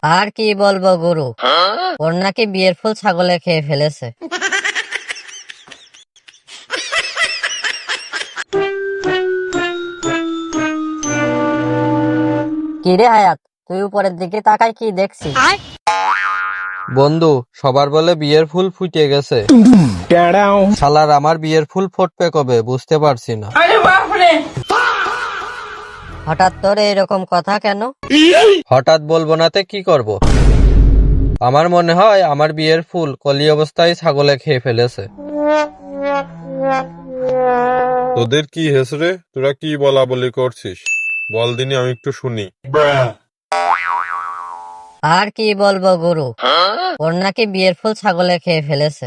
আর কি বলবো গুরু, ওর নাকি বিয়ের ফুল ছাগলে খেয়ে ফেলেছে। কি রে হায়াত, তুই উপরের দিকে তাকাই কি দেখছিস? বন্ধু, সবার বলে বিয়ের ফুল ফুটে গেছে। শালার আমার বিয়ের ফুল ফুটবে কবে বুঝতে পারছি না। হঠাৎ তোর এরকম কথা কেন? হঠাৎ বলবো নাতে কি করব? আমার মনে হয় আমার বিয়ের ফুল কলি অবস্থায় ছাগলে খেয়ে ফেলেছে। তোদের কি হয়েছে রে? তোরা কি বলা বলি করছিস? বল দিনি আমি একটু শুনি। আর কি বলবো গুরু, ওর নাকি বিয়ের ফুল ছাগলে খেয়ে ফেলেছে।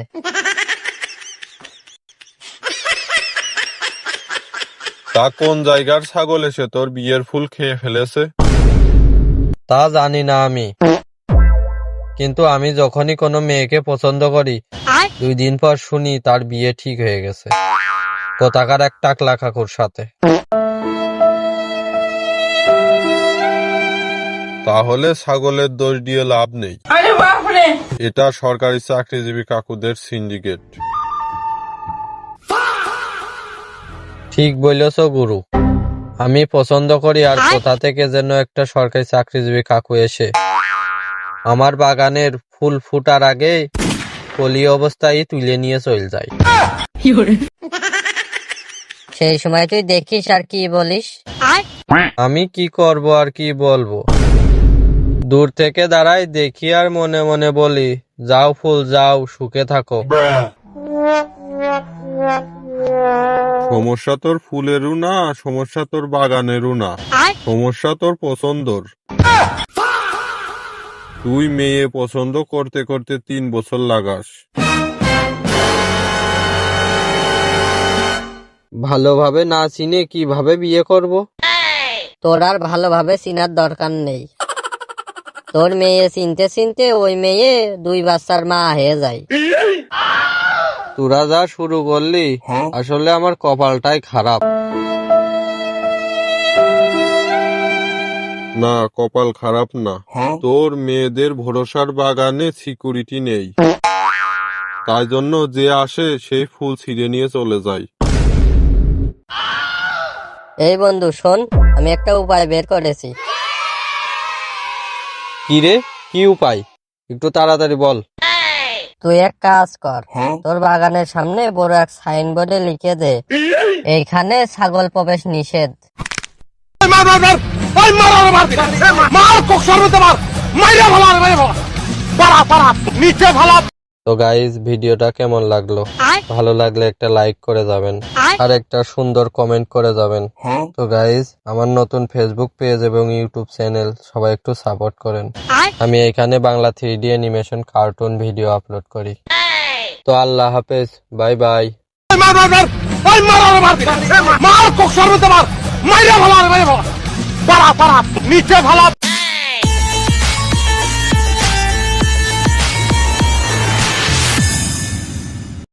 তা কোন জায়গার ছাগল এসে তোর বিয়ের ফুল খেয়ে ফেলেছে? তা জানি না আমি, কিন্তু আমি যখনই কোনো মেয়েকে পছন্দ করি 2 দিন পর শুনি তার বিয়ে ঠিক হয়ে গেছে কোথাকার এক টাকলা কাকুর সাথে। তাহলে ছাগলের দোষ দিয়ে লাভ নেই। এটা সরকারি চাকরিজীবী কাকুদের সিন্ডিকেট। ঠিক বলেছ গুরু, আমি পছন্দ করি আর কোথা থেকে যেন একটা সরকারি চাকরিজীবী কাকু এসে আমার বাগানের ফুল ফুটার আগে কলি অবস্থায় তুলে নিয়ে চলে যায়। সেই সময় তুই দেখিস আর কি বলিস? আমি কি করব আর কি বলবো? দূর থেকে দাঁড়াই দেখি আর মনে মনে বলি, যাও ফুল যাও, সুখে থাকো। সমস্যা তোর ফুলেরও না, সমস্যা তোর বাগানেরও না, সমস্যা তোর পছন্দর। তুই মেয়ে পছন্দ করতে করতে 3 বছর লাগাস। ভালোভাবে না চিনে কিভাবে বিয়ে করব? তোর আর ভালোভাবে চিনার দরকার নেই। তোর মেয়ে চিনতে চিনতে ওই মেয়ে 2 বাচ্চার মা হয়ে যায়। তোরা যা শুরু করলি, আসলে আমার কপালটাই খারাপ। না, কপাল খারাপ না, তোর মেয়েদের ভরসার বাগানে সিকিউরিটি নেই, তাই জন্য যে আসে সেই ফুল ছিঁড়ে নিয়ে চলে যায়। এই বন্ধু শোন, আমি একটা উপায় বের করেছি। কি রে, কি উপায়? একটু তাড়াতাড়ি বল। তুই এক কাজ কর, তোর বাগানের সামনে বড় এক সাইনবোর্ডে লিখে দে, এইখানে ছাগল প্রবেশ নিষেধ। তো গাইজ, ভিডিওটা কেমন লাগলো? ভালো লাগলে একটা লাইক করে যাবেন আর একটা সুন্দর কমেন্ট করে যাবেন। তো গাইজ, আমার নতুন ফেসবুক পেজ এবং ইউটিউব চ্যানেল সবাই একটু সাপোর্ট করেন। আমি এখানে Bangla 3D animation cartoon video upload করি। তো আল্লাহ হাফেজ, বাই বাই।